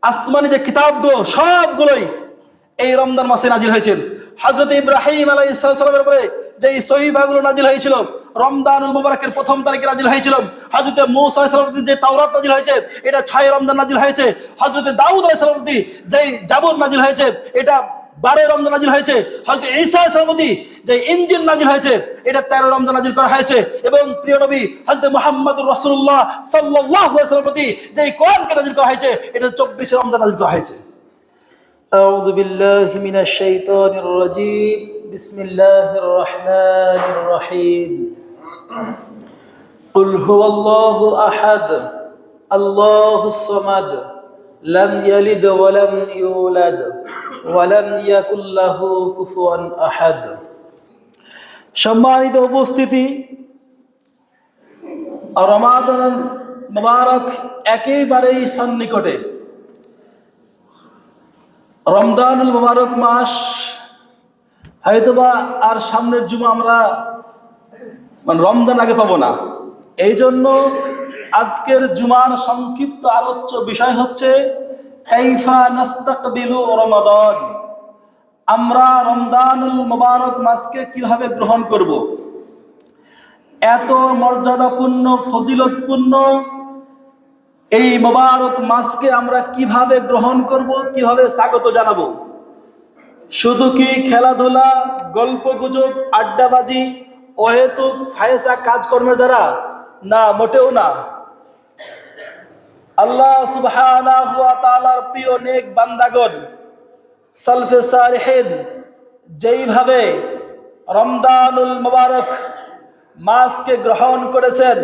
আসমানি যে কিতাবগুলো সবগুলোই এই রমজান মাসে নাজিল হয়েছে। হযরত ইব্রাহিম আলাইহিস সালামের উপরে যে সহিফাগুলো নাজিল হয়েছিল রমজানুল মুবারকের প্রথম তারিখে নাজিল হয়েছিল। হযরত মূসা আলাইহিস সালামের যে তাওরাত নাজিল হয়েছে এটা 6 রমজান নাজিল হয়েছে। হযরত দাউদ আলাইহিস সালামের যে জাবুর নাজিল হয়েছে এটা 12 রমজান নাজিল হয়েছে। হযরত ঈসা আলাইহিস সালামের যে ইনজিল নাজিল হয়েছে এটা 13 রমজান নাজিল করা হয়েছে। এবং প্রিয় নবী হযরত মুহাম্মদুর রাসূলুল্লাহ সাল্লাল্লাহু আলাইহি ওয়াসাল্লামের প্রতি যে কোরআনকে নাজিল করা হয়েছে এটা 24 রমজান নাজিল করা হয়েছে। أعوذ بالله من الشيطان الرجيم بسم الله الرحمن الرحيم قل هو الله أحد الله الصمد لم يلد ولم يولد ولم يكن له كفوا أحد। সম্মানিত উপস্থিতি, রমাদান মুবারক একেবারেই সন্নিকটে। রমজানুল মুবারক মাস হয়তোবা আর সামনের জুমা আমরা রমজান আগে পাবো না। এই জন্য আজকের জুমার সংক্ষিপ্ত আলোচ্য বিষয় হচ্ছে কাইফা নাস্তাকবিলু রমাদান, আমরা রমজানুল মুবারক মাসকে কিভাবে গ্রহণ করব। এত মর্যাদাপূর্ণ ফজিলতপূর্ণ এই মুবারক মাসকে আমরা কিভাবে গ্রহণ করব, কিভাবে স্বাগত জানাবো। শুধু কি খেলাধুলা, গল্পগুজব, আড্ডাবাজি, অহেতুক ফায়সা কাজকর্মের দ্বারা? না, মোটেও না। আল্লাহ সুবহানাহু ওয়া তাআলার প্রিয় নেক বান্দাগণ সালফে সালেহিন যেইভাবে রমজানুল মুবারক মাসকে গ্রহণ করেছেন,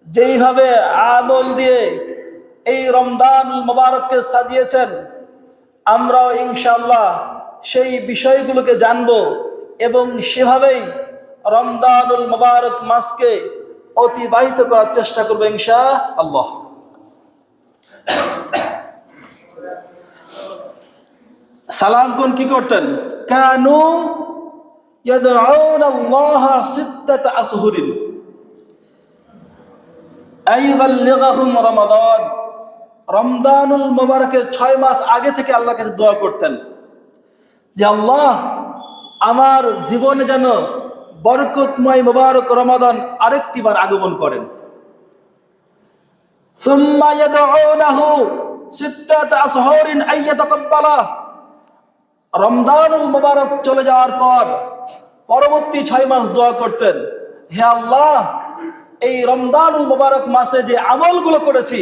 যেইভাবে আমল দিয়ে এই রমজানুল মুবারককে সাজিয়েছেন, আমরাও ইনশাআল্লাহ সেই বিষয়গুলোকে জানব এবং সেভাবেই রমজানুল মুবারক মাসকে অতিবাহিত করার চেষ্টা করব ইনশাআল্লাহ। সালাম কোন কি করতেন? কানু ইয়াদউনা আল্লাহ সিত্তাতা আশহুরিন আইয়ুবাল্লিগাহুম রমাদান। রমজানুল মুবারকের 6 মাস আগে থেকে আল্লাহর কাছে দোয়া করতেন যে আল্লাহ আমার জীবনে যেন বরকতময় মুবারক রমাদান আরেকটি বার আগমন করেন। সুম্মা ইয়াদউনাহু সিত্তাতা আশহুরিন আইয়াতাকাব্বালা। রমজানুল মুবারক চলে যাওয়ার পর পরবর্তী 6 মাস দোয়া করতেন, হে আল্লাহ এই রমজানুল মুবারক মাসে যে আমলগুলো করেছি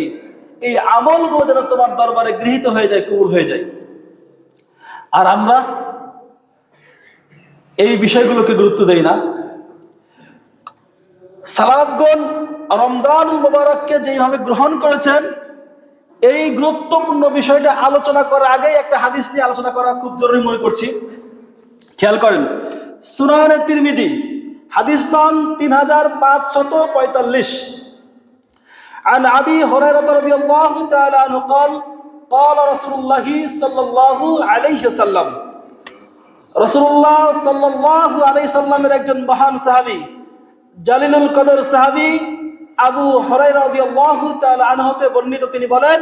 এই আমলগুলো যেন তোমার দরবারে গৃহীত হয়ে যায়, কবুল হয়ে যায়। আর আমরা এই বিষয়গুলোকে গুরুত্ব দেই না। সালাফগণ রমজানুল মুবারককে যেইভাবে গ্রহণ করেছেন, এই গুরুত্বপূর্ণ বিষয়টা আলোচনা করার আগে একটা হাদিস নিয়ে আলোচনা করা খুব জরুরি মনে করছি। খেয়াল করেন, সুনানে তিরমিজি হাদিস নং 3545 عن أبي هريرة رضي الله تعالى عنه قال قال رسول الله صلى الله عليه وسلم। রাসূলুল্লাহ সাল্লাল্লাহু আলাইহি সাল্লামের একজন মহান সাহাবী, জালিলুল কদর সাহাবী আবু হুরায়রা রাদিয়াল্লাহু তাআলা আনহু হতে বর্ণিত, তিনি বলেন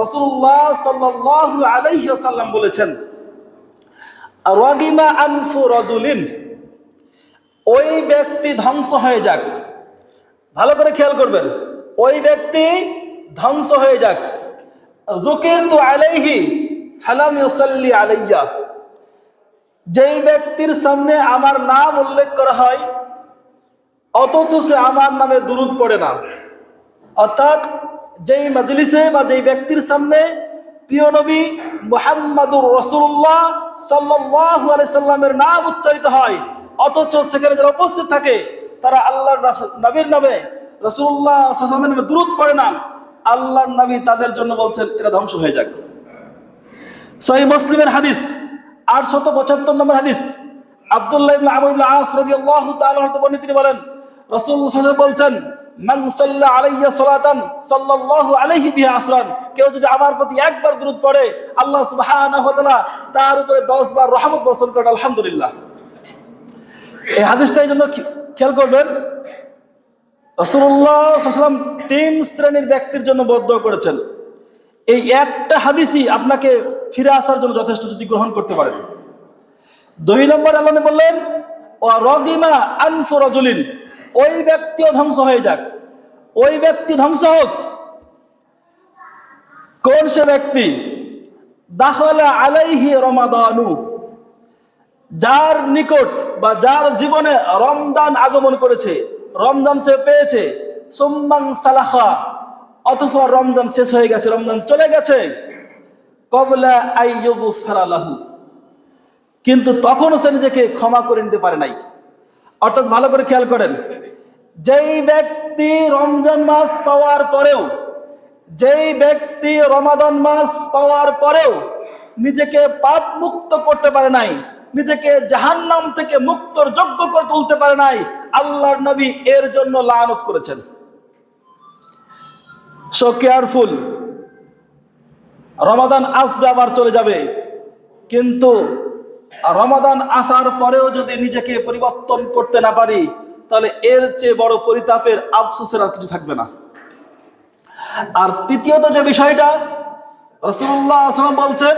রাসূলুল্লাহ সাল্লাল্লাহু আলাইহি ওয়াসাল্লাম বলেছেন, রাগিমা আনফু রাজুলিন, ওই ব্যক্তি ধ্বংস হয়ে যাক। ভালো করে খেয়াল করবেন, ওই ব্যক্তি ধ্বংস হয়ে যাক। যুকিরতু আলাইহি ফালাম ইউসাল্লি আলাইয়া, যেই ব্যক্তির সামনে আমার নাম উল্লেখ করা হয় অথচ সে আমার নামে দুরূদ পড়ে না। অর্থাৎ যেই মজলিসে বা যেই ব্যক্তির সামনে প্রিয় নবী মুহাম্মদুর রাসূলুল্লাহ সাল্লাল্লাহু আলাইহি সাল্লামের নাম উচ্চারিত হয় অথচ সেখানে যারা উপস্থিত থাকে তারা আল্লাহর নবীর নামে, রাসূলুল্লাহ সাল্লাল্লাহু আলাইহি সাল্লামের নামে দুরূদ পড়ে না, আল্লাহর নবী তাদের জন্য বলছেন এরা ধ্বংস হয়ে যাক। সহিহ মুসলিমের হাদিস 875 নম্বর হাদিস, আব্দুল্লাহ ইবনে আমর ইবনে আস রাদিয়াল্লাহু তাআলা হতে বর্ণিত, তিনি বলেন রাসূলুল্লাহ সাল্লাল্লাহু আলাইহি ওয়াসাল্লাম বলছেন, মান সাল্লা আলাইয়া সালাতান সাল্লাল্লাহু আলাইহি বিহা আসরান, কেউ যদি আমার প্রতি একবার দুরূদ পড়ে আল্লাহ সুবহানাহু ওয়া তাআলা তার উপরে 10 বার রহমত বর্ষণ করেন। আলহামদুলিল্লাহ। এই হাদিসটাই জন্য খেয়াল করবেন, রাসূলুল্লাহ সাল্লাল্লাহু আলাইহি ওয়াসাল্লাম 3 শ্রেণীর ব্যক্তির জন্য বদদোয়া করেছেন। এই একটা হাদিসই আপনাকে ফিরে আসার জন্য যথেষ্ট, যদি গ্রহণ করতে পারেন। 2 নম্বর আল্লাহ বললেন ও রগিমা আনফু রাজুলিন, ওই ব্যক্তিও ধ্বংস হয়ে যাক, ওই ব্যক্তি ধ্বংস হোক। কোন সে ব্যক্তি? দাখালা আলাইহি রমাদানু, যার নিকট বা যার জীবনে রমজান আগমন করেছে, রমজান সে পেয়েছে, সুম্মান সালাখা, অতঃপর রমজান শেষ হয়ে গেছে, রমজান চলে গেছে, কবলা আইয়ুগফারা লাহু, কিন্তু তখনও সে নিজেকে ক্ষমা করে নিতে পারে নাই। অর্থাৎ ভালো করে খেয়াল করেন, যেই ব্যক্তি রমজান মাস পাওয়ার পরেও, যেই ব্যক্তি রমাদান মাস পাওয়ার পরেও নিজেকে পাপ মুক্ত করতে পারে নাই, নিজেকে জাহান্নাম থেকে মুক্তর যোগ্য করে তুলতে পারে নাই, আল্লাহর নবী এর জন্য লানত করেছেন। সো কেয়ারফুল, রমাদান আসবে আবার চলে যাবে, কিন্তু রমাদান আসার পরেও যদি নিজেকে পরিবর্তন করতে না পারি, তাহলে এর চেয়ে বড় পরিতাপের, আফসোসের আর কিছু থাকবে না। আর তৃতীয়ত যে বিষয়টা, রাসূলুল্লাহ সাল্লাল্লাহু আলাইহি ওয়াসাল্লাম বলছেন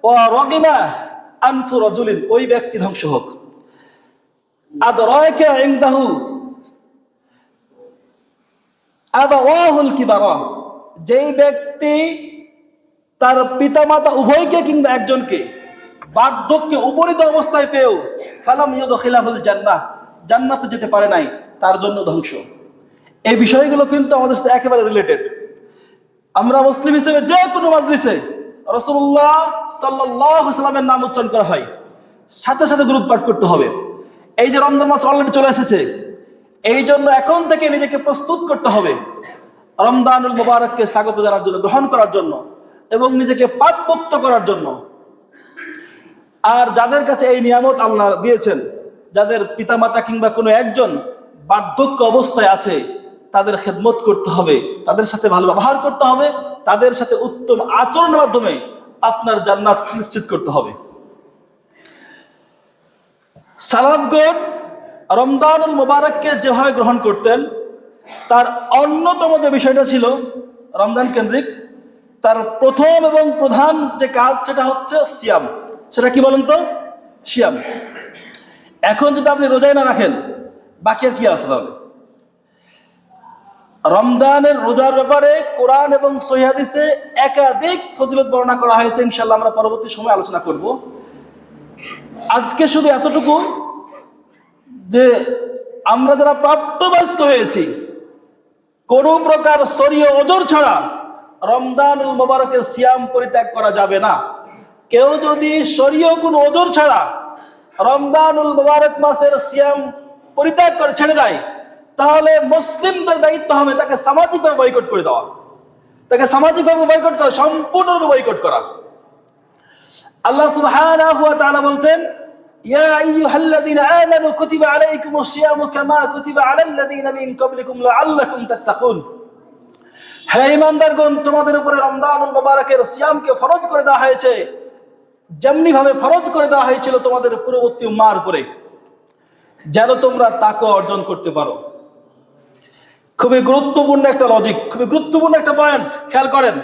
ও রগিমা আনফু রাজুলিন, ওই ব্যক্তি ধ্বংস হোক। আদরাকা ইনদাহু আবাওয়াহুল কিবারা, যেই ব্যক্তি তার পিতামাতা উভয়কে কিংবা একজনকে বার্ধক্যে উপনীত অবস্থায় পেয়েও ফালাম ইউদখিলাহুল জান্নাহ, জান্নাতে যেতে পারে নাই, তার জন্য ধ্বংস। এই বিষয়গুলো কিন্তু আমাদের সাথে একেবারে রিলেটেড। আমরা মুসলিম হিসেবে যে কোনো মাজলিসে রাসূলুল্লাহ সাল্লাল্লাহু আলাইহি ওয়াসাল্লামের নাম উচ্চারণ করা হয়, সাথে সাথে দুরূদ পাঠ করতে হবে। এই যে রমজান মাস অলরেডি চলে এসেছে, এই জন্য এখন থেকে নিজেকে প্রস্তুত করতে হবে রমজানুল মুবারককে স্বাগত জানার জন্য, গ্রহণ করার জন্য এবং নিজেকে পাপ মুক্ত করার জন্য। আর যাদের কাছে এই নিয়ামত আল্লাহ দিয়েছেন, যাদের পিতামাতা কিংবা কোনো একজন বার্ধক্য অবস্থায় আছে, তাদের খেদমত করতে হবে, তাদের সাথে ভালো ব্যবহার করতে হবে, তাদের সাথে উত্তম আচরণের মাধ্যমে আপনার জান্নাত নিশ্চিত করতে হবে। সালাফগণ রমজানুল মুবারককে যেভাবে গ্রহণ করতেন, তার অন্যতম যে বিষয়টা ছিল রমজান কেন্দ্রিক, তার প্রথম এবং প্রধান যে কাজ সেটা হচ্ছে সিয়াম। সেটা কি বলেন তো? সিয়াম। এখন যদি আপনি রোজাই না রাখেন, বাকি আর কি আছে? তাহলে রমজানের রোজার ব্যাপারে কোরআন এবং সহিহ হাদিসে একাধিক ফজিলত বর্ণনা করা হয়েছে, ইনশাআল্লাহ আমরা পরবর্তী সময় আলোচনা করব। আজকে শুধু এতটুকু যে আমরা যারা প্রাপ্তবয়স্ক হয়েছি, কোন প্রকার শরীয় ওজর ছাড়া রমজানুল মুবারকের সিয়াম পরিত্যাগ করা যাবে না। কেউ যদি শরীয় কোনো ওজর ছাড়া রমজানুল মুবারক মাসের সিয়াম পরিত্যাগ করে ছেড়ে দেয়, তাহলে মুসলিমদের দায়িত্ব হবে তাকে সামাজিকভাবে বয়কট করে দেওয়া, তাকে সামাজিকভাবে বয়কট করা, সম্পূর্ণরূপে বয়কট করা। আল্লাহ সুবহানাহু ওয়া তাআলা বলছেন, ইয়া আইয়ুহাল্লাযীনা আমানু কুতিবা আলাইকুমুশ সিয়ামু কামা কুতিবা আলাল্লাযীনা মিন ক্বাবলিকুম লাআল্লাকুম তাত্তাকুন। হে ঈমানদারগণ, তোমাদের উপরে রমজানুল মুবারকের সিয়ামকে ফরজ করে দেওয়া হয়েছে যেমনি ভাবে ফরজ করে দেওয়া হয়েছিল তোমাদের পূর্ববর্তী উম্মাহর উপরে, যেন তোমরা তাকওয়া অর্জন করতে পারো। খুবই গুরুত্বপূর্ণ একটা লজিক, খুবই গুরুত্বপূর্ণ একটা পয়েন্ট, খেয়াল করেন,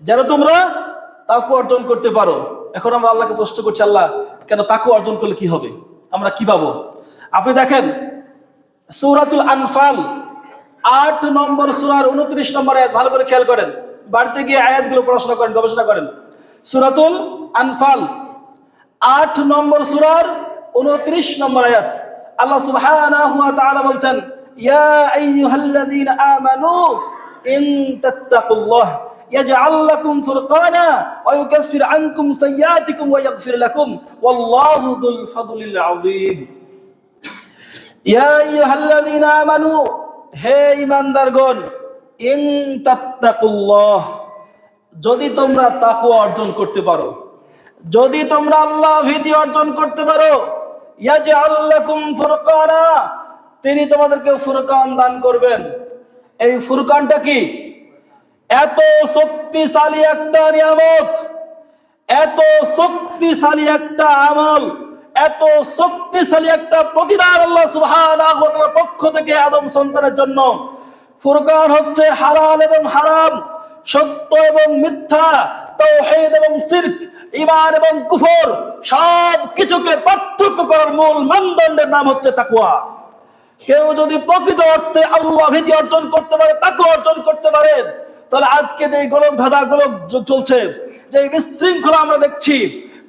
যেন তোমরা তাকওয়া অর্জন করতে পারো। এখন আমরা আল্লাহকে প্রশ্ন করছি, আল্লাহ কেন তাকওয়া অর্জন করলে কি হবে, আমরা কি পাবো? আপনি দেখেন সূরাতুল আনফাল 8 নম্বর সূরার 29 নম্বর আয়াত, ভালো করে খেয়াল করেন, বাড়িতে গিয়ে আয়াতগুলো পড়াশোনা করেন, গবেষণা করেন। সূরাতুল আনফাল 8 নম্বর সূরার 29 নম্বর আয়াত, আল্লাহ সুবহানাহু ওয়া তাআলা বলছেন, ইয়া আইয়ুহাল্লাযীনা আমানু ইন তাত্তাকুল্লাহ ইয়াজআল লাকুম ফুরকানা ওয়া ইউকাফির আনকুম সাইয়্যাতিকুম ওয়া ইয়াগফির লাকুম ওয়াল্লাহু যুল ফাদলিল আযীম। ইয়া আইয়ুহাল্লাযীনা আমানু, হে ঈমানদারগণ, ইন তাত্তাকুল্লাহ, যদি তোমরা তাকওয়া অর্জন করতে পারো, যদি তোমরা আল্লাহ ভীতি অর্জন করতে পারো, ইয়াজআল লাকুম ফুরকানা, তিনি তোমাদেরকে ফুরকান দান করবেন। এই ফুরকানটা কি? এত শক্তিশালী একটা নিয়ামত, এত শক্তিশালী একটা আমল, এত শক্তিশালী একটা প্রতিদান আল্লাহ সুবহানাহু ওয়া তাআলার পক্ষ থেকে আদম সন্তানের জন্য। ফুরকান হচ্ছে হালাল এবং হারাম, সত্য এবং মিথ্যা, তাওহীদ এবং শিরক, ঈমান এবং কুফর, সব কিছুকে পার্থক্য করার মূল মানদণ্ডের নাম হচ্ছে তাকওয়া। কেউ যদি প্রকৃত অর্থে আল্লাহ ভীতি অর্জন করতে পারে, তাকওয়া অর্জন করতে পারে, তাহলে আজকে যে গোলক ধাঁধা গোলক চলছে, যে বিশৃঙ্খলা আমরা দেখছি,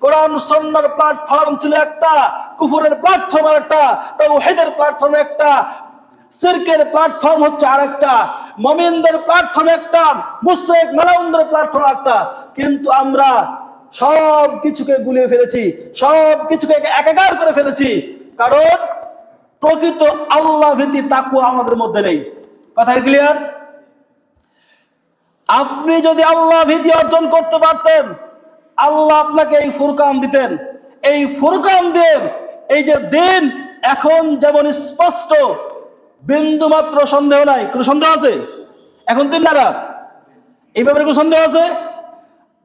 কোরআন সুন্নাহর প্ল্যাটফর্ম ছিল একটা, কুফরের প্ল্যাটফর্ম একটা, তাওহীদের প্ল্যাটফর্ম একটা, শিরকের প্ল্যাটফর্ম হচ্ছে আরেকটা, মুমিনদের প্ল্যাটফর্ম একটা, মুশরিক মালাউনদের প্ল্যাটফর্ম একটা। কিন্তু আমরা সব কিছুকে গুলিয়ে ফেলেছি, সব কিছুকে একাকার করে ফেলেছি, কারণ প্রকৃত আল্লাহ ভীতি তাকওয়া আমাদের মধ্যে নেই। কথা ক্লিয়ার? আপনি যদি আল্লাহ ভীতি অর্জন করতে পারতেন, আল্লাহ আপনাকে এই ফুরকান দিতেন। এই ফুরকান দিয়ে এই যে দিন এখন যেমন স্পষ্ট, বিন্দু মাত্র সন্দেহ নাই। কোনো সন্দেহ আছে? এখন দিন না রাত, এই ব্যাপারে কোনো সন্দেহ আছে?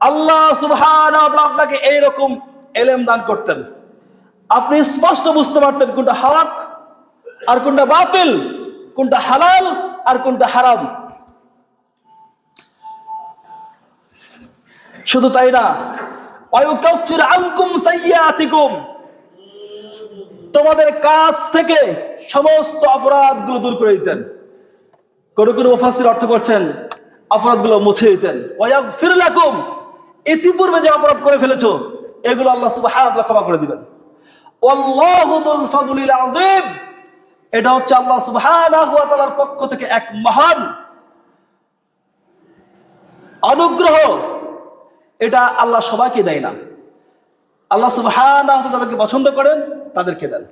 আল্লাহ সুবহানাহু ওয়া তাআলা আপনাকে এইরকম ইলম দান করতেন, আপনি স্পষ্ট বুঝতে পারতেন কোনটা হক আর কোনটা বাতিল, কোনটা হালাল আর কোনটা হারাম। শুধু তাই না, ওয়ায়ুকাফির আনকুম সাইয়্যাতিকুম, তোমাদের কাছ থেকে সমস্ত অপরাধগুলো দূর করে দিতেন। কোন কোন মুফাসসির অর্থ করছেন অপরাধগুলো মুছে দিতেন। ওয়াগফির লাকুম, ইতিপূর্বে যে অপরাধ করে ফেলেছো এগুলো আল্লাহ সুবহানাহু ওয়া তাআলা ক্ষমা করে দিবেন। ওয়াল্লাহু যুল ফাদলিল আযীম, এটা হচ্ছে আল্লাহ সুবহানাহু ওয়া তাআলার পক্ষ থেকে এক মহান অনুগ্রহ। এটা আল্লাহ সবাইকে দেয় না, আল্লাহ সুবহানাহু ওয়া তাআলা যাদেরকে পছন্দ করেন তাদেরকে দেন।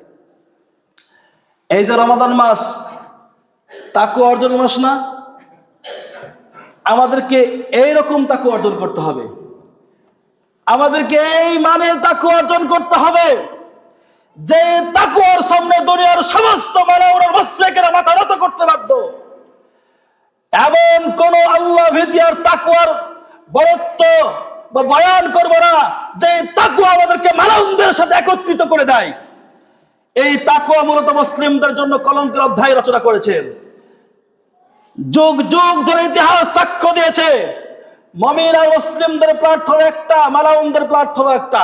এই যে রমাদান মাস, তাকওয়া অর্জনের মাস না? আমাদেরকে এইরকম তাকওয়া অর্জন করতে হবে, আমাদেরকে এই মানের তাকওয়া অর্জন করতে হবে যে তাকওয়ার সামনে দুনিয়ার সমস্ত মানব মুশরিকেরা মাথা নত করতে বাধ্য। এমন কোন আল্লাহ ভীতি আর তাকওয়ার বরত্ব বা বয়ান করব না যে তাকওয়া আমাদেরকে মানবদের সাথে একত্রিত করে দেয়। এই তাকওয়া মূলত মুসলিমদের জন্য কলঙ্কের অধ্যায় রচনা করেছেন। যুগ যুগ ধরে ইতিহাস সাক্ষ্য দিয়েছে, মুমিন আর মুসলিমদের প্ল্যাটফর্ম একটা, মালাউনদের প্ল্যাটফর্ম একটা।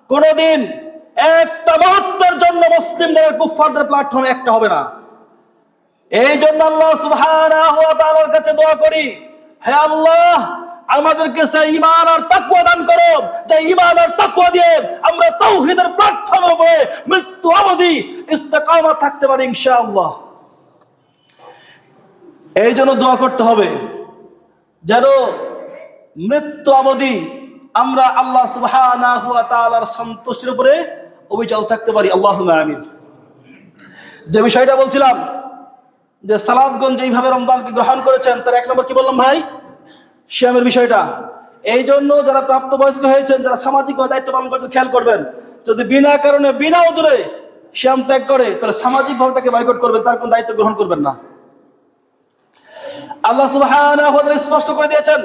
কোনদিন একটা মুহূর্তের জন্য মুসলিমদের কুফফারদের প্ল্যাটফর্ম একটা হবে না। এই জন্য আল্লাহ সুবহানাহু ওয়া তাআলার কাছে দোয়া করি, হে আল্লাহ আমাদেরকে সেই ঈমান আর তাকওয়া দান করো, যে ঈমান আর তাকওয়া দিয়ে আমরা তাওহীদের প্ল্যাটফর্মে উপরে মৃত্যু অবধি ইস্তেকামত থাকতে পারি ইনশাআল্লাহ। এই জন্য দোয়া করতে হবে যেন মৃত্যু অবধি আমরা আল্লাহ সুবহানাহু ওয়া তাআলার সন্তুষ্টির উপরে অবিচল থাকতে পারি। আল্লাহুম্মা আমিন। যে বিষয়টা বলছিলাম যে সালাফগণ যেইভাবে রমজানকে গ্রহণ করেছেন, তার এক নম্বর কি বললাম ভাই? সিয়ামের বিষয়টা। এই জন্য যারা প্রাপ্তবয়স্ক হয়েছেন, যারা সামাজিক দায়িত্ব পালন করতে, খেয়াল করবেন, যদি বিনা কারণে বিনা ওজরে সিয়াম ত্যাগ করে তাহলে সামাজিকভাবে তাকে বয়কট করবেন, তার কোনো দায়িত্ব গ্রহণ করবেন না। আল্লাহ সুবহানাহু ওয়া তাআলা স্পষ্ট করে দিয়েছেন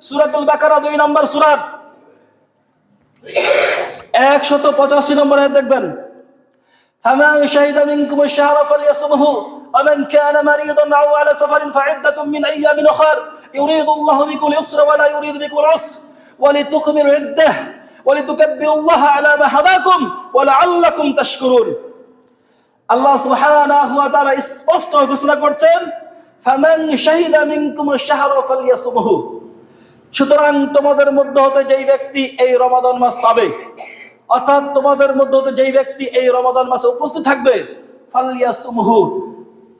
সূরাতুল বাকারা 2 নম্বর সূরার 185 নম্বর আয়াত দেখবেন, فمن شهد منكم الشهر فليصمه ومن كان مريضا أو على سفر فعدة من أيام أخر يريد الله بكم اليسر ولا يريد بكم العسر ولتكملوا العدة ولتكبروا الله على ما هداكم ولعلكم تشكرون। আল্লাহ সুবহানাহু ওয়া তাআলা স্পষ্ট ঘোষণা করছেন, ফামান শাহিদা মিনকুম আশ-শাহরা ফালইয়াসুমহু, সুতরাং তোমাদের মধ্যে হতে যেই ব্যক্তি এই রমাদান মাস পাবে, অর্থাৎ তোমাদের মধ্যে হতে যেই ব্যক্তি এই রমাদান মাসে উপস্থিত থাকবে, ফালইয়াসুমহু,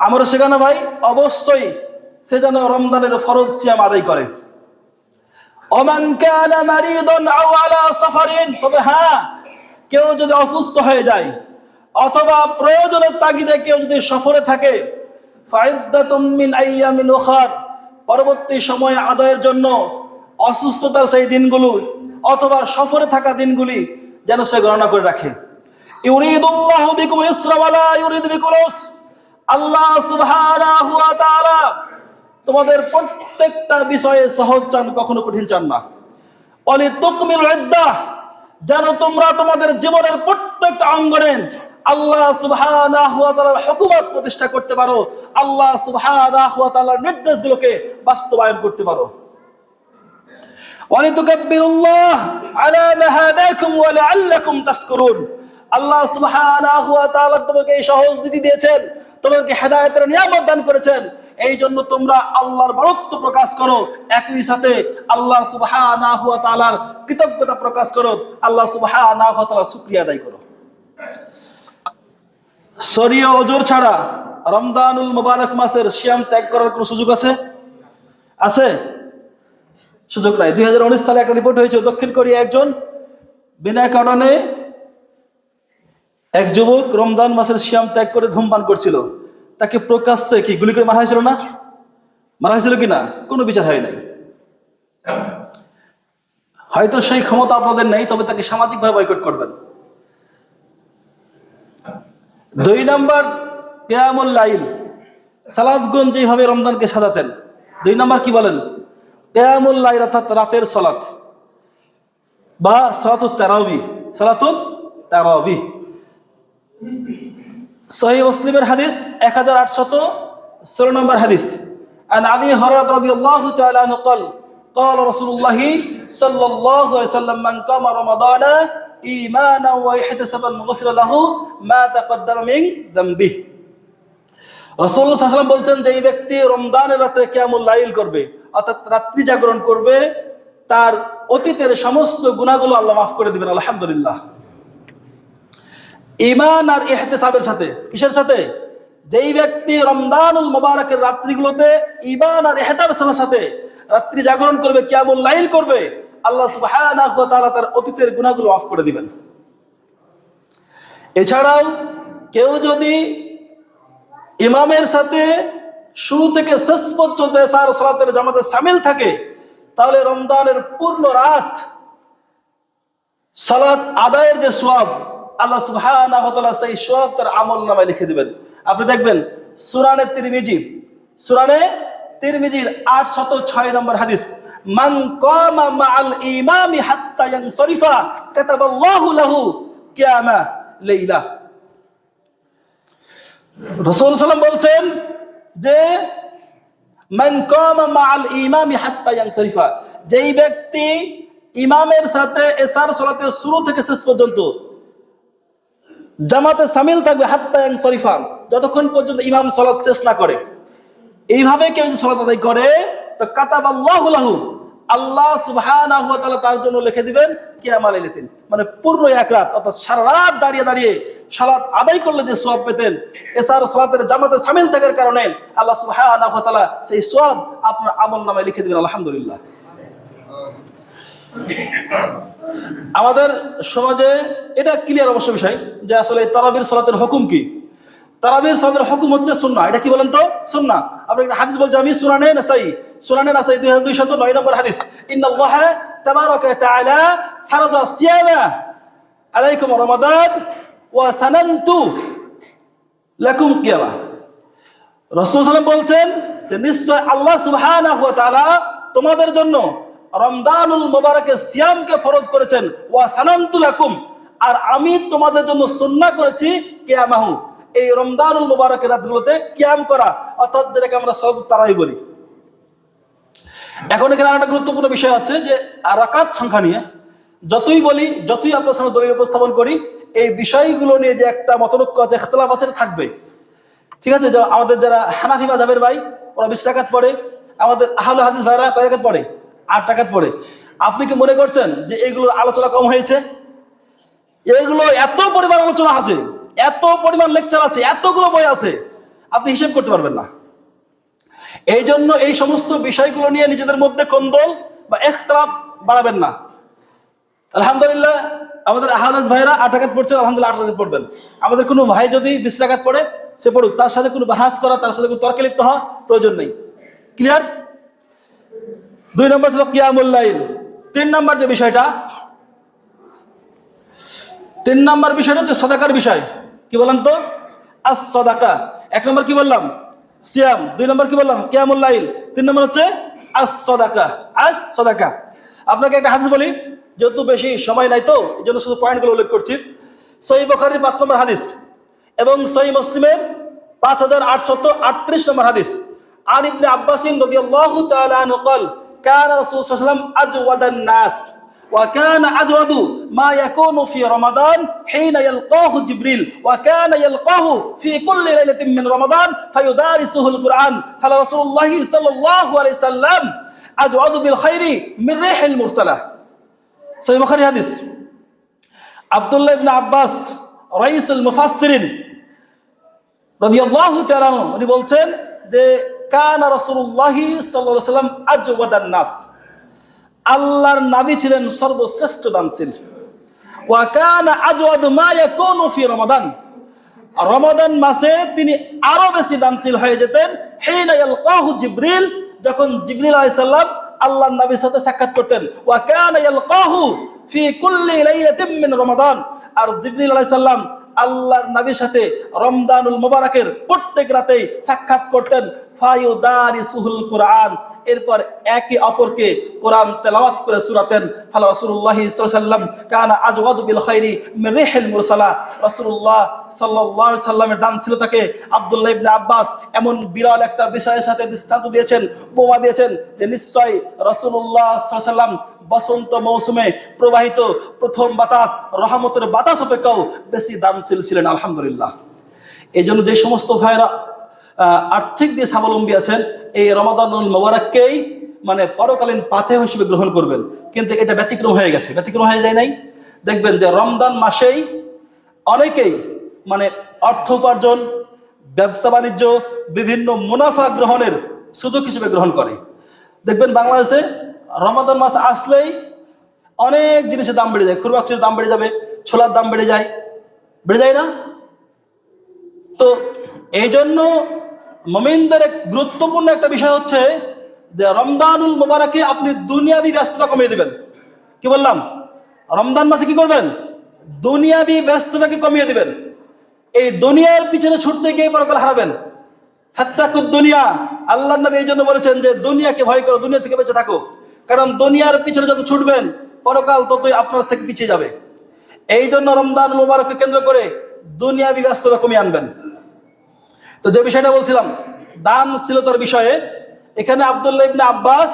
আমরা সেখানে ভাই অবশ্যই সে যেন রমজানের ফরজ সিয়াম আদায় করে। ওমান কানা মারিদান আও আলা সাফারিন, তবে হ্যাঁ কেউ যদি অসুস্থ হয়ে যায় অথবা প্রয়োজনের তাগিদে কেউ যদি সফরে থাকে, ফাইদ্দাতুম মিন আইয়ামিন উখার, পরবর্তী সময় আদায়ের জন্য অসুস্থতার সেই দিনগুলো অথবা সফরে থাকা দিনগুলি যেন সে গণনা করে রাখে। ইউরিদুল্লাহু বিকুমুল ইসরা ওয়া লা ইউরিদু বিকুমুল উসর, আল্লাহ সুবহানাহু ওয়া তাআলা তোমাদের প্রত্যেকটা বিষয়ে সহজ চান, কখনো কঠিন চান না। ওয়ালিতুকমিলুল ইদ্দাহ, যেন তোমরা তোমাদের জীবনের প্রত্যেকটা অঙ্গনে আল্লাহ সুবহানাহু ওয়া তাআলার হুকুমত প্রতিষ্ঠা করতে পারো, আল্লাহ সুবহানাহু ওয়া তাআলার নির্দেশগুলোকে বাস্তবায়ন করতে পারো। ওয়ালিতুকাব্বিরুল্লাহ আলা মা হাদাকুম ওয়া লাআল্লাকুম তাশকুরুন। আল্লাহ সুবহানাহু ওয়া তাআলা তোমাকে এই সহজ নীতি দিয়েছেন, তোমাকে হেদায়েতের নিয়ামত দান করেছেন, এই জন্য তোমরা আল্লাহর বরত্ব প্রকাশ করো, একই সাথে আল্লাহ সুবহানাহু ওয়া তাআলার কৃতজ্ঞতা প্রকাশ করো, আল্লাহ সুবহানাহু ওয়া তাআলার শুকরিয়া আদায় করো। শরীয় ওজর ছাড়া রমজানুল মুবারক মাসের সিয়াম ত্যাগ করার কোনো সুযোগ আছে? আছে? সুযোগ নাই। 2019 সালে একটা রিপোর্ট হয়েছে, দক্ষিণ কোরিয়া একজন বিনা কারণে এক যুবক রমজান মাসের সিয়াম ত্যাগ করে ধূমপান করছিল, তাকে প্রকাশ্যে কি গুলি করে মারা হয়েছিল না? মারা হয়েছিল কিনা? কোনো বিচার হয় নাই। হয়তো সেই ক্ষমতা আপনাদের নেই, তবে তাকে সামাজিকভাবে বয়কট করবেন। 2 নম্বর কিয়ামুল লাইল, সালাতগণ যেভাবে রমজানকে সাজাতেন। 2 নম্বর কি বলেন? কিয়ামুল লাইল অর্থাৎ রাতের সালাত বা সালাতুত তারাবি। সালাতুত তারাবি সহিহ মুসলিমের হাদিস 1816 নম্বর হাদিস। আন আবি হুরায়রা রাদিয়াল্লাহু তাআলা আনহু قال قال رسول الله صلى الله عليه وسلم من قام رمضان ঈমানা ওয়া ইহতিসাবান গুফিরা লাহু মা তাকদ্দামা মিন যামবি। রাসূলুল্লাহ সাল্লাল্লাহু আলাইহি ওয়াসাল্লাম বলছেন, যে এই ব্যক্তি রমজানের রাতে কিয়ামুল লাইল করবে অর্থাৎ রাত্রি জাগরণ করবে, তার অতীতের সমস্ত গুনাহগুলো আল্লাহ মাফ করে দিবেন। আলহামদুলিল্লাহ। ঈমান আর ইহতিসাবের সাথে, কিসের সাথে? যেই ব্যক্তি রমজানুল মুবারকের রাত্রিগুলোতে ঈমান আর ইহতিসাবের সাথে রাত্রি জাগরণ করবে, কিয়ামুল লাইল করবে, আল্লাহ সুবহানাহু ওয়া তাআলা তার অতীতের গুনাহগুলো মাফ করে দিবেন। এছাড়াও কেউ যদি ইমামের সাথে শুরু থেকে শেষ পর্যন্ত এশার সালাতের জামাতে শামিল থাকে, তাহলে রমজানের পূর্ণ রাত সালাত আদায়ের যে সওয়াব, আল্লাহ সুবহানাহু ওয়া তাআলা সেই সওয়াব তার আমলনামায় লিখে দিবেন। আপনি দেখবেন সুনানে তিরমিজির 806 নম্বর হাদিস, মান কামা মাআল ইমামি হাত্তা ইয়ানসরিফা কাতাবাল্লাহু লাহু কিয়ামা লাইলা। রাসূল সাল্লাল্লাহু বলছেন যে মান কামা মাআল ইমামি হাত্তা ইয়ানসরিফা, যেই ব্যক্তি ইমামের সাথে এশার সালাতের শুরু থেকে শেষ পর্যন্ত জামাতে শামিল থাকবে, হাত্তা ইয়ানসরিফা, যতক্ষণ পর্যন্ত ইমাম সালাত শেষ না করে, এইভাবে কেউ যদি সালাত আদায় করে, তো কাতাবাল্লাহু লাহু, আল্লাহ সুবহানাহু ওয়া তাআলা তার জন্য লিখে দিবেন কিয়ামা লাইলাতিন, মানে পূর্ণ এক রাত, অর্থাৎ সারা রাত দাঁড়িয়ে দাঁড়িয়ে সালাত আদায় করলে যে সওয়াব পেতেন, এশার সালাতের জামাতে শামিল থাকার কারণে আল্লাহ সুবহানাহু ওয়া তাআলা সেই সওয়াব আপনার আমলনামায় লিখে দিবেন। আলহামদুলিল্লাহ। আমাদের সমাজে এটা ক্লিয়ার অবশ্য বিষয় যে আসলে তারাবির সালাতের হুকুম কি। তারাবির সালাতের হুকুম হচ্ছে সুন্নাহ। এটা কি বলেন তো? সুন্নাহ। আপনি একটা হাদিস বলছে, আমি সুনানে নাসাই 2209 নম্বর হাদিস, ইন্নাল্লাহা তাবারাকা ওয়া তাআলা ফারাদা সিয়ামা আলাইকুম রমাদান ওয়া সানানতু লাকুম কিয়ামা। রাসূল সাল্লাল্লাহু আলাইহি বলছেন যে নিশ্চয় আল্লাহ সুবহানাহু ওয়া তাআলা তোমাদের জন্য রমজানুল মুবারকের সিয়ামকে ফরজ করেছেন, ওয়া সানানতু লাকুম, আর আমি তোমাদের জন্য সুন্নাহ করেছি কিয়ামাহু, এই রমজানুল মুবারকের রাতগুলোতে কিয়াম করা, অর্থাৎ যেটাকে আমরা সালাতুত তারাবি বলি। এখন এখানে একটা গুরুত্বপূর্ণ বিষয় হচ্ছে যে রাকাত সংখ্যা নিয়ে যতই বলি, যতই আপনার সামনে দলিল উপস্থাপন করি, এই বিষয়গুলো নিয়ে যে একটা মতনৈক্য আছে, ইখতিলাফ আছে, থাকবে। ঠিক আছে? যে আমাদের যারা হানাফি মাযহাবের ভাই, ওরা 20 রাকাত পড়ে, আমাদের আহলে হাদিস ভাইরা কয় রাকাত পড়ে? 8 রাকাত পড়ে। আপনি কি মনে করছেন যে এইগুলোর আলোচনা কম হয়েছে? এইগুলো এত পরিমাণ আলোচনা আছে, এত পরিমাণ লেকচার আছে, এতগুলো বই আছে, আপনি হিসেব করতে পারবেন না। এই জন্য এই সমস্ত বিষয়গুলো নিয়ে নিজেদের মধ্যে কোন্দল বা ইখতিলাফ বাড়াবেন না। আলহামদুলিল্লাহ, আমাদের আহলে হাদিস ভাইরা 8 রাকাত পড়ছেন, আলহামদুলিল্লাহ 8 রাকাত পড়বেন। আমাদের কোনো ভাই যদি 20 রাকাত পড়ে, সে পড়ুক, তার সাথে কোনো বাহাস করা, তার সাথে কোনো তর্কে লিপ্ত হওয়া প্রয়োজন নেই। ক্লিয়ার? 2 নম্বর ছিল কিয়ামুল লাইল। 3 নম্বর যে বিষয়টা, 3 নম্বর বিষয়টা হচ্ছে সাদাকার বিষয়। কি বলেন তো? আস সাদাকা। 1 নম্বর কি বললাম? সিয়াম। 2 নম্বর কি বললাম? কিয়ামুল লাইল। 3 নম্বর হচ্ছে আস সাদাকা। আস সাদাকা। আপনাকে একটা হাদিস বলি, যেহেতু বেশি সময় নাই তো এই জন্য শুধু পয়েন্টগুলো উল্লেখ করছি। সহিহ বুখারীর 5 নম্বর হাদিস এবং সহিহ মুসলিমের 5838 নম্বর হাদিস। আন ইবনে আব্বাস রাদিয়াল্লাহু তাআলা আনহু قال কানা রাসূলুল্লাহ সাল্লাল্লাহু আলাইহি ওয়াসাল্লাম আজওয়াদান নাস وكان أجود ما يكون في رمضان حين يلقاه جبريل وكان يلقاه في كل ليلة من رمضان فيدارسه القرآن فلا رسول الله صلى الله عليه وسلم أجود بالخير من ريح المرسلة صحيح البخاري حديث عبد الله بن عباس رئيس المفسرين রাদিয়াল্লাহু তাআলা উনি বলছেন যে কানা রাসূলুল্লাহ সাল্লাল্লাহু আলাইহি ওয়াসাল্লাম আজওয়াদান নাস, আল্লাহর নবী ছিলেন সর্বশ্রেষ্ঠ দানশীল। ওয়া কানা আজওয়াদু মা ইয়াকুনু ফি রমাদান, রমাদান মাসে তিনি আরো বেশি দানশীল হয়ে যেতেন। হিনা ইয়ালকাহু জিবরিল, যখন জিবরিল আলাইহিস সালাম আল্লাহর নবীর সাথে সাক্ষাৎ করতেন। ওয়া কানা ইয়ালকাহু ফি কুল্লি লাইলাতিন মিন রমাদান, আর জিবরিল আলাইহিস সালাম আল্লাহর নবীর সাথে রমজানুল মুবারকের প্রত্যেক রাতেই সাক্ষাৎ করতেন। ফায়ুদারিসুহুল কুরআন, এরপর একে অপরকে কোরআন তেলাওয়াত করে শোনাতেন। ফালা রাসূলুল্লাহ সাল্লাল্লাহু আলাইহি ওয়াসাল্লাম কানা আজওয়াদু বিল খাইরি মিন রিহিল মুরসালা, রাসূলুল্লাহ সাল্লাল্লাহু আলাইহি ওয়াসাল্লামের দানশীলতাকে আব্দুল্লাহ ইবনে আব্বাস এমন বিরল একটা বিষয়ের সাথে দৃষ্টান্ত দিয়েছেন, উপমা দিয়েছেন যে নিশ্চয় রাসূলুল্লাহ সাল্লাল্লাহু আলাইহি ওয়াসাল্লাম বসন্ত মৌসুমে প্রবাহিত প্রথম বাতাস রহমতের বাতাস অপেক্ষাও বেশি দানশীল ছিলেন। আলহামদুলিল্লাহ। এই জন্য যে সমস্ত ভাইরা আর্থিক দিয়ে স্বাবলম্বী আছেন, এই রমাদানুল মুবারককেই মানে পরকালীন পাথে হিসেবে গ্রহণ করবেন। কিন্তু এটা ব্যতিক্রম হয়ে গেছে, ব্যতিক্রম হয়ে যায় নাই। দেখবেন যে রমজান মাসেই অনেকেই মানে অর্থ উপার্জন, ব্যবসা বাণিজ্য, বিভিন্ন মুনাফা গ্রহণের সুযোগ হিসেবে গ্রহণ করে। দেখবেন বাংলাদেশে রমাদান মাস আসলেই অনেক জিনিসের দাম বেড়ে যায়, খুরবাকসের দাম বেড়ে যাবে, ছোলার দাম বেড়ে যায় না? তো এই জন্য মুমিনদের এক গুরুত্বপূর্ণ একটা বিষয় হচ্ছে যে রমজানুল মুবারকে আপনি দুনিয়াবি ব্যস্ততা কমিয়ে দিবেন। কি বললাম? রমজান মাসে কি করবেন? দুনিয়াবি ব্যস্ততাকে কমিয়ে দিবেন। এই দুনিয়ার পিছনে ছুটতে গিয়ে পরকাল হারাবেন। ফাত্তাকুদ দুনিয়া, আল্লাহর নবী এই জন্য বলেছেন যে দুনিয়াকে ভয় করো, দুনিয়া থেকে বেঁচে থাকো। কারণ দুনিয়ার পিছনে যত ছুটবেন পরকাল ততই আপনার থেকে পিছিয়ে যাবে। এই জন্য রমজান মুবারককে কেন্দ্র করে দুনিয়াবি ব্যস্ততা কমিয়ে আনবেন। তো যে বিষয়টা বলছিলাম দানশীলতার বিষয়ে, এখানে আব্দুল্লাহ ইবনে আব্বাস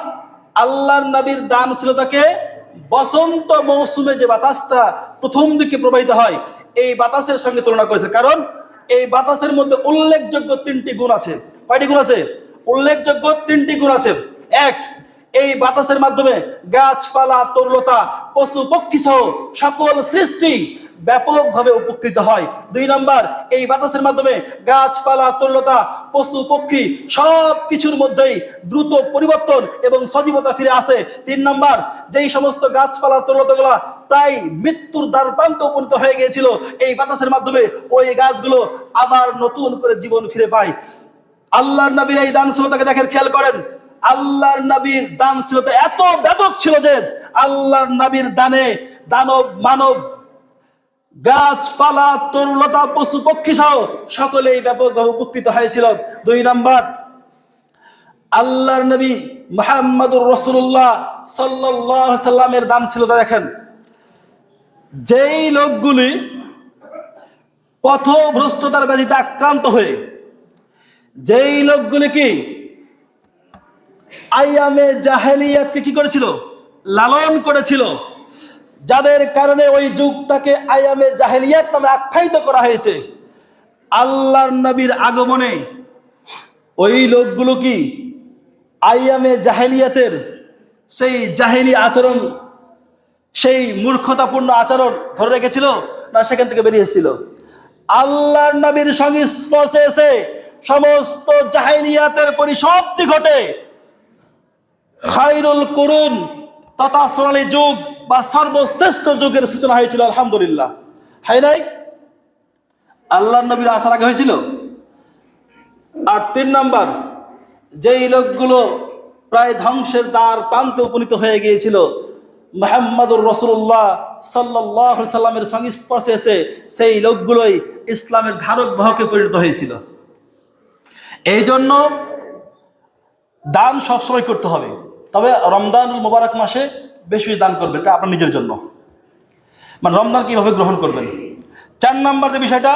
আল্লাহর নবীর দানশীলতাকে বসন্ত মৌসুমে যে বাতাসটা প্রথম দিকে প্রবাহিত হয় এই বাতাসের সঙ্গে তুলনা করেছে। কারণ এই বাতাসের মধ্যে উল্লেখযোগ্য তিনটি গুণ আছে। কয়টি গুণ আছে? উল্লেখযোগ্য তিনটি গুণ আছে। এক, এই বাতাসের মাধ্যমে গাছপালা, তরুলতা, পশু পক্ষী সহ সকল সৃষ্টি ব্যাপকভাবে উপকৃত হয়। দুই নাম্বার, এই বাতাসের মাধ্যমে গাছপালা, তরুলতা, পশু পক্ষী সব কিছুর মধ্যেই দ্রুত পরিবর্তন এবং সজীবতা ফিরে আসে। তিন নাম্বার, যেই সমস্ত গাছপালা, তরুলতাগুলা প্রায় মৃত্যুর দ্বার প্রান্তে উপনীত হয়ে গিয়েছিল, এই বাতাসের মাধ্যমে ওই গাছগুলো আবার নতুন করে জীবন ফিরে পায়। আল্লাহর নবীর এই দানশীলতাকে দেখেন, খেয়াল করেন। আল্লাহর নবীর দানশীলতা এত ব্যাপক ছিল যে আল্লাহর নবীর দানে দানব, মানব, গাছপালা, তরুলতা, পশু পক্ষী সহ সকলেই ব্যাপকভাবে উপকৃত হয়েছিল। দুই নাম্বার, আল্লাহর নবী মুহাম্মদুর রাসূলুল্লাহ সাল্লাল্লাহু আলাইহি সাল্লামের দানশীলতা দেখেন। যেই লোকগুলি পথভ্রষ্টতার ব্যাধিতে আক্রান্ত হয়ে, যেই লোকগুলি কি আইয়ামে জাহেলিয়াতকে কি করেছিল? লালন করেছিল, যাদের কারণে ওই যুগটাকে আইয়ামে জাহেলিয়াত নামে আখ্যায়িত করা হয়েছে। আল্লাহর নবীর আগমনে ওই লোকগুলো কি আইয়ামে জাহেলিয়াতের সেই জাহেলি আচরণ, সেই মূর্খতাপূর্ণ আচরণ ধরে রেখেছিল না সেখান থেকে বেরিয়ে এসেছিল? আল্লাহর নবীর সংস্পর্শে এসে সমস্ত জাহেলিয়াতের পরিসমাপ্তি ঘটে খায়রুল কুরুন তথা সোনালী যুগ বা সর্বশ্রেষ্ঠ যুগের সূচনা হয়েছিল। আলহামদুলিল্লাহ, হয় নাই? আল্লাহর নবীর আসার আগে হয়েছিল। আর তিন নাম্বার, যেই লোকগুলো প্রায় ধ্বংসের দ্বার প্রান্তে উপনীত হয়ে গিয়েছিল, মুহাম্মদুর রাসূলুল্লাহ সাল্লাল্লাহু আলাইহি সাল্লামের সংস্পর্শে এসে সেই লোকগুলোই ইসলামের ধারক বাহকে পরিণত হয়েছিল। এই জন্য দান সবসময় করতে হবে, তবে রমজানুল মুবারক মাসে বেশি বেশি দান করবেন, এটা আপনার নিজের জন্য। মানে রমজান কিভাবে গ্রহণ করবেন। চার নাম্বার যে বিষয়টা,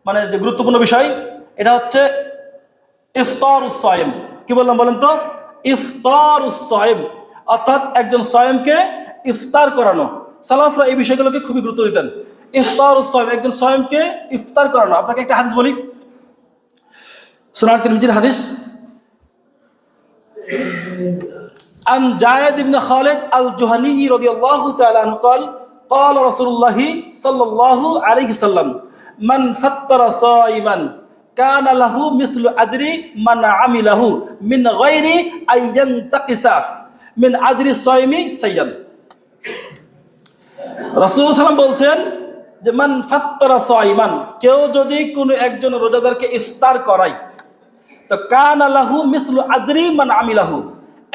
মানে যে গুরুত্বপূর্ণ বিষয়, এটা হচ্ছে ইফতারুস সায়েম। কি বললাম বলেন তো? ইফতারুস সাইম, অর্থাৎ একজন সায়েমকে ইফতার করানো। সালাফরা এই বিষয়গুলোকে খুবই গুরুত্ব দিতেন। ইফতারুস সাইম, একজন সায়েমকে ইফতার করানো। আপনাকে একটা হাদিস বলি, সুনান তিরমিজির হাদিস। عن جايد بن خالد الجهني رضي الله تعالى عنه قال قال رسول الله صلى الله عليه وسلم من فطر صائما كان له مثل أجر من عمله من غير أن ينتقص من أجر الصائم شيئا। রাসূলুল্লাহ সাল্লাল্লাহু আলাইহি ওয়াসাল্লাম বলছেন যে মান ফাত্তারা সাইমান, কেউ যদি কোনো একজন রোজাদারকে ইফতার করায়, তো কানা লাহু মিসলু আজরি মান আমিলাহু,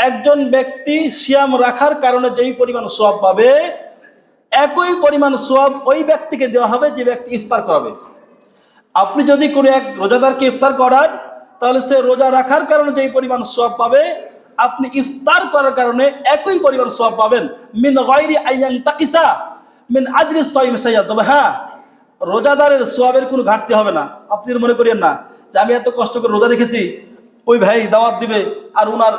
একজন ব্যক্তি সিয়াম রাখার কারণে যেই পরিমাণ সওয়াব পাবে, একই পরিমাণ সওয়াব ওই ব্যক্তিকে দেওয়া হবে যে ব্যক্তি ইফতার করাবে। আপনি যদি কোনো এক রোজাদারকে ইফতার করান, তাহলে সে রোজা রাখার কারণে যেই পরিমাণ সওয়াব পাবে, আপনি ইফতার করার কারণে একই পরিমাণ সওয়াব পাবেন। মিন গায়রি আইয়ান তাকিসা মিন আজরি সাইম সাইয়্যা। তবে হ্যাঁ, রোজাদারের সওয়াবের কোনো ঘাটতি হবে না। আপনি মনে করেন না যে আমি এত কষ্ট করে রোজা রেখেছি, ওই ভাই দাওয়াত দিবে আর ওনার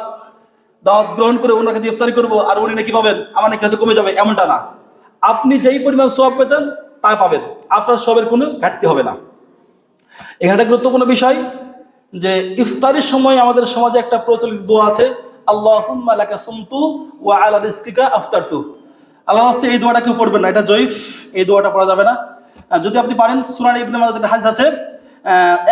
দাওয়াত গ্রহণ করে ওনার কাছে ইফতারি করবো আর উনি নাকি পাবেন, আমার নাকি হয়তো কমে যাবে, এমনটা না। আপনি যেই পরিমাণ সওয়াব পেতেন তা পাবেন, আপনার সওয়াবের কোনো ঘাটতি হবে না। এখানে একটা গুরুত্বপূর্ণ বিষয় যে ইফতারির সময় আমাদের সমাজে একটা প্রচলিত দোয়া আছে, আল্লাহুম্মা লাকা সুমতু ওয়া আলা রিজকিকা আফতারতু। আল্লাহর রাস্তায় এই দোয়াটা কেউ পড়বেন না, এটা জয়ীফ, এই দোয়াটা পড়া যাবে না। যদি আপনি পারেন, সুনান ইবনে মাজাহ একটা হাদিস আছে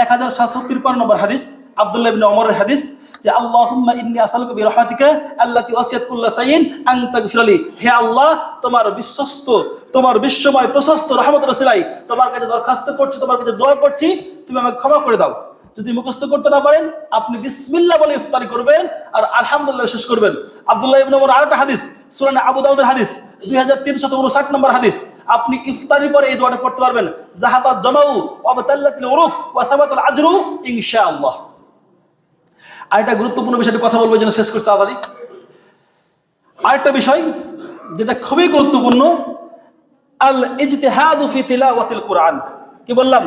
1753 নম্বর হাদিস, আব্দুল্লাহ ইবনে ওমরের হাদিস, যে আল্লাহুম্মা ইন্নী আসআলুকা বিরহমাতিকা আল্লাতী ওয়াসিআত কুল্লা শাইইন আন তাগফিরালি। হে আল্লাহ, তোমার বিশ্বস্ত, তোমার বিশ্বময় প্রশস্ত রহমতের ওসিলায় তোমার কাছে দরখাস্ত করছি, তোমার কাছে দোয়া করছি, তুমি আমাকে ক্ষমা করে দাও। যদি মুখস্থ করতে না পারেন, আপনি বিসমিল্লাহ বলে ইফতারি করবেন আর আলহামদুলিল্লাহ শেষ করবেন। আব্দুল্লাহ ইবনে ওমর আরেকটা হাদিস, সুনান আবু দাউদের হাদিস 2359 নম্বর হাদিস, আপনি ইফতারির পরে এই দোয়াটা পড়তে পারবেন, যাহাবাত জামাউ ওয়া বাতাল্লাতিল উরুক ওয়া সাবাতাল আজরু ইনশাআল্লাহ। আরেকটা গুরুত্বপূর্ণ বিষয়টা কথা বলবো, যেন শেষ করতে তাড়াতাড়ি। আরেকটা বিষয় যেটা খুবই গুরুত্বপূর্ণ, আল ইজতিহাদু ফি তিলাওয়াতিল কোরআন। কি বললাম?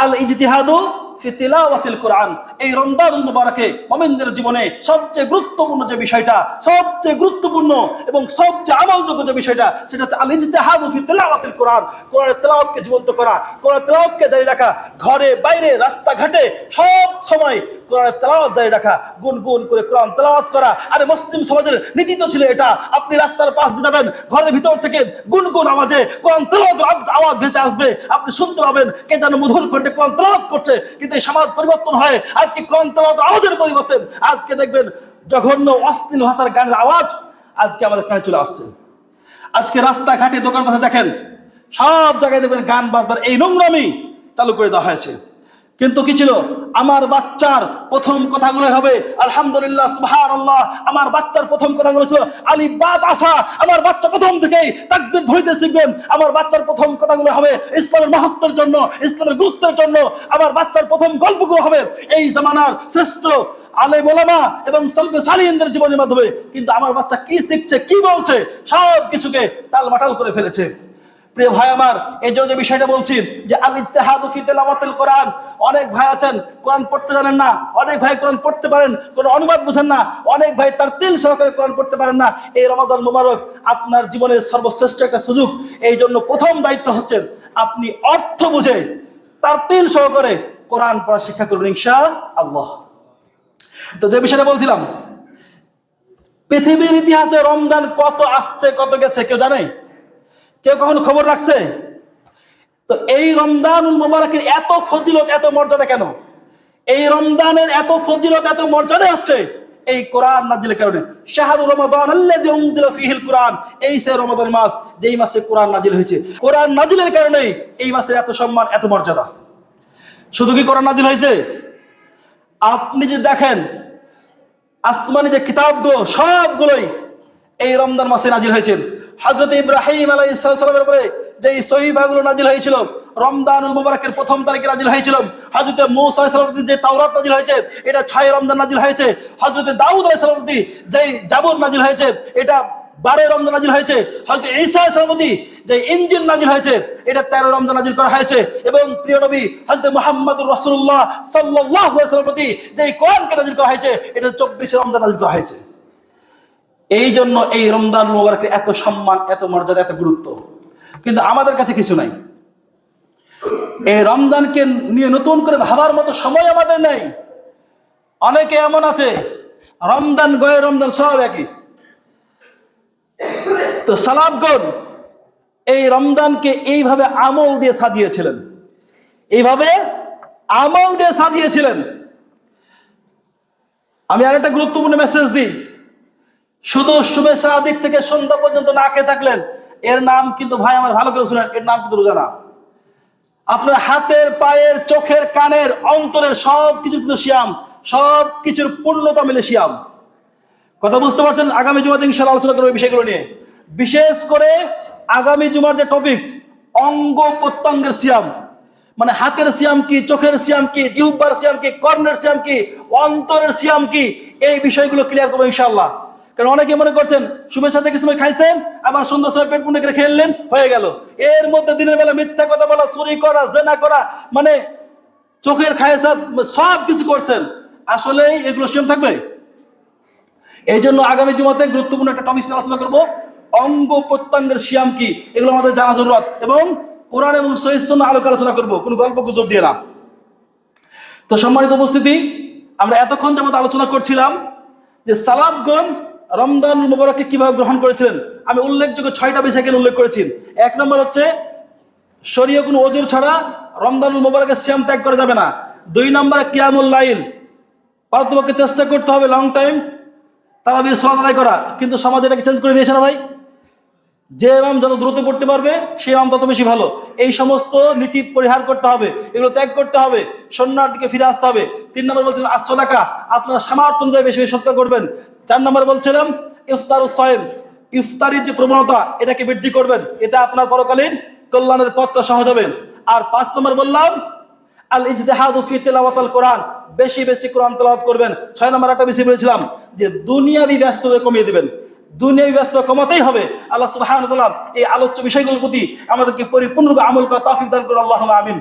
আল ইজতিহাদু ফি তিলাওয়াতিল কোরআন। এই রমজানুল মুবারকে মুমিনদের জীবনে সবচেয়ে গুরুত্বপূর্ণ যে বিষয়টা, সবচেয়ে গুরুত্বপূর্ণ এবং সবচেয়ে আমলযোগ্য যে বিষয়টা, সেটা হচ্ছে আল ইজতিহাদু ফি তিলাওয়াতিল কোরআন। কোরআনের তেলাওয়াতকে জীবন্ত করা, কোরআনের তেলাওয়াতকে জারি রাখা, ঘরে বাইরে রাস্তাঘাটে সব সময় কোরআনের তেলাওয়াত জারি রাখা, গুনগুন করে কোরআন তেলাওয়াত করা। আরে মুসলিম সমাজের নীতি তো ছিল এটা, আপনি রাস্তার পাশ দিয়ে যাবেন, ঘরের ভিতর থেকে গুনগুন আওয়াজে কোরআন তেলাওয়াতের আওয়াজ ভেসে আসবে, আপনি শুনতে পাবেন কে যেন মধুর কণ্ঠে কোরআন তেলাওয়াত করছে। কিন্তু এই সমাজ পরিবর্তন হয়, আজকে কোরআন তেলাওয়াতের আওয়াজের পরিবর্তে আজকে দেখবেন জঘন্য অশ্লীল ভাষার গানের আওয়াজ আজকে আমাদের কানে চলে আসছে। আজকে রাস্তাঘাটে দোকান পাশে দেখেন, সব জায়গায় দেখবেন গান বাজনার এই নোংরামি চালু করে দেওয়া হয়েছে। কিন্তু কি ছিল? আমার বাচ্চার প্রথম কথাগুলো হবে আলহামদুলিল্লাহ, সুবহানাল্লাহ। আমার বাচ্চার প্রথম কথাগুলো ছিল আলিফ বা তা সা। আমার বাচ্চা প্রথম থেকেই তাকবীর ধরতে শিখবেন। আমার বাচ্চার প্রথম কথাগুলো হবে ইসলামের মাহাত্ম্যের জন্য, ইসলামের গুরুত্বের জন্য। আমার বাচ্চার প্রথম গল্পগুলো হবে এই জামানার শ্রেষ্ঠ আলেম ওলামা এবং সালফে সালিহিনদের জীবনের মাধ্যমে। কিন্তু আমার বাচ্চা কি শিখছে, কি বলছে, সব কিছুকে টালমাটাল করে ফেলেছে। প্রিয় ভাই আমার, এই জন্য যে বিষয়টা বলছি যে আল ইজতিহাদু ফি তিলাওয়াতিল কোরআন। অনেক ভাই আছেন কোরআন পড়তে জানেন না, অনেক ভাই কোরআন পড়তে পারেন, কোন অনুবাদ বুঝেন না, অনেক ভাই তার তিল সহকারে কোরআন পড়তে পারেন না। এই রমাদান মুবারক আপনার জীবনের সর্বশ্রেষ্ঠ একটা সুযোগ। এই জন্য প্রথম দায়িত্ব হচ্ছে আপনি অর্থ বুঝে তার তিল সহকারে কোরআন পড়া শিক্ষা করবেন ইনশাআল্লাহ। তো যে বিষয়টা বলছিলাম, পৃথিবীর ইতিহাসে রমজান কত আসছে কত গেছে কেউ জানে? কেউ কখনো খবর রাখছে? তো এই রমজানুল মুবারকের এত ফজিলত, এত মর্যাদা কেন? এই রমজানের এত ফজিলত, এত মর্যাদা হচ্ছে এই কোরআন নাজিলের কারণে। শাহরু রমাদান আল্লাযী উনজিলা ফীহিল কোরআন। এই সে রমাদান মাস, যেই মাসে কোরআন নাজিল হয়েছে। কোরআন নাজিলের কারণে এই মাসের এত সম্মান, এত মর্যাদা। শুধু কি কোরআন নাজিল হয়েছে? আপনি যে দেখেন আসমানি যে কিতাবগুলো সবগুলোই এই রমজান মাসে নাজিল হয়েছে। হযরত ইব্রাহিম আলাইহিস সালামের উপরে যে সহিফাগুলো নাজিল হয়েছিল রমজানুল মুবারকের প্রথম তারিখে নাজিল হয়েছিল। হযরত মূসা আলাইহিস সালামের যে তাওরাত নাজিল হয়েছে এটা 6 রমজান নাজিল হয়েছে। হযরত দাউদ আলাইহিস সালামের যে জাবুর নাজিল হয়েছে এটা 12 রমজান নাজিল হয়েছে। হযরত ঈসা আলাইহিস সালামের যে ইনজিল নাজিল হয়েছে এটা 13 রমজান নাজিল করা হয়েছে। এবং প্রিয় নবী হযরত মুহাম্মদুর রাসূলুল্লাহ সাল্লাল্লাহু আলাইহি ওয়াসাল্লামের প্রতি যে কোরআনকে নাজিল করা হয়েছে এটা 24 রমজান নাজিল করা হয়েছে। এই জন্য এই রমজান মুবারকের এত সম্মান, এত মর্যাদা, এত গুরুত্ব। কিন্তু আমাদের কাছে কিছু নাই। এই রমজানকে নিয়ে নতুন করে ভাবার মতো সময় আমাদের নেই। অনেকে এমন আছে রমজান গয়ে রমজান সব একই। তো সালাফগণ এই রমজানকে এইভাবে আমল দিয়ে সাজিয়েছিলেন, এইভাবে আমল দিয়ে সাজিয়েছিলেন। আমি আরেকটা গুরুত্বপূর্ণ মেসেজ দিই, শুধু শুভেচ্ছা দিক থেকে সন্ধ্যা পর্যন্ত না খেয়ে থাকলেন, এর নাম কিন্তু ভাই আমার ভালো করে শুনেন, এর নাম কিন্তু রোজা না। আপনার হাতের, পায়ের, চোখের, কানের, অন্তরের সব কিছুর কিন্তু সিয়াম, সব কিছুর পূর্ণতা মিলে সিয়াম। কথা বুঝতে পারছেন? আগামী জুমাতে ইনশাআল্লাহ আলোচনা করবো এই বিষয়গুলো নিয়ে। বিশেষ করে আগামী জুমার যে টপিকস, অঙ্গ প্রত্যঙ্গের সিয়াম, মানে হাতের সিয়াম কি, চোখের সিয়াম কি, জিহ্বার সিয়াম কি, কর্ণের সিয়াম কি, অন্তরের সিয়াম কি, এই বিষয়গুলো ক্লিয়ার করবো ইনশাআল্লাহ। কারণ অনেকে মনে করছেন শুভেচ্ছা থেকে সময় খাইছেন, আবার সুন্দর সময় পেট পুণ্য করে খেললেন, হয়ে গেল। এর মধ্যে দিনের বেলা মিথ্যা কথা বলা, চুরি করা, জেনা করা, মানে চোখের খায়সাত সব কিছু করছেন, আসলে এগুলো সিয়াম থাকবে? এই জন্য আগামী জুমাতে গুরুত্বপূর্ণ একটা টপিক নিয়ে আলোচনা করবো, অঙ্গ প্রত্যঙ্গের সিয়াম কি, এগুলো আমাদের জানা জরুরত, এবং কোরআন এবং সহিহ সুন্নাহ আলোকে আলোচনা করবো, কোনো গল্প গুজব দিয়ে না। তো সম্মানিত উপস্থিতি, আমরা এতক্ষণ যেমন আলোচনা করছিলাম যে সালাফগণ রমজান মুবারককে কিভাবে গ্রহণ করেছিলেন। আমি উল্লেখযোগ্য 6টা বিষয় এখানে উল্লেখ করেছি। 1 নম্বর হচ্ছে শরীয় কোনো ওযর ছাড়া রমজানুল মুবারকের সিয়াম ত্যাগ করা যাবে না। 2 নম্বরে কিয়ামুল লাইল, পারতপক্ষে চেষ্টা করতে হবে লং টাইম তারাবির সালাত আদায় করা। কিন্তু সমাজ এটাকে চেঞ্জ করে দিয়েছে না ভাই? যে ইমাম যত দ্রুত পড়তে পারবে সে ইমাম তত বেশি ভালো। এই সমস্ত নীতি পরিহার করতে হবে, এগুলো ত্যাগ করতে হবে, সুন্নাহর দিকে ফিরে আসতে হবে। 3 নম্বর বলছিলাম as-সাদাকা, আপনারা সামর্থ্য অনুযায়ী বেশি বেশি সদকা করবেন। 4 নম্বর বলছিলাম ইফতারুস সাইম, ইফতারির যে প্রবণতা এটাকে বৃদ্ধি করবেন, এতে আপনার পরকালীন কল্যাণের পথটা সহজ হবে। আর 5 নম্বর বললাম আল ইজতিহাদু ফি তিলাওয়াতিল কোরআন, বেশি বেশি কোরআন তেলাওয়াত করবেন। 6 নম্বর একটা বিষয় বলেছিলাম যে দুনিয়াবি ব্যস্ততা কমিয়ে দিবেন, দুনিয়াবি ব্যস্ততা কমাতেই হবে। আল্লাহ সুবহানাহু ওয়া তাআলা এই আলোচ্য বিষয়গুলোর প্রতি আমাদেরকে পরিপূর্ণরূপে আমল করার তৌফিক দান করুন। আল্লাহুম্মা আমিন।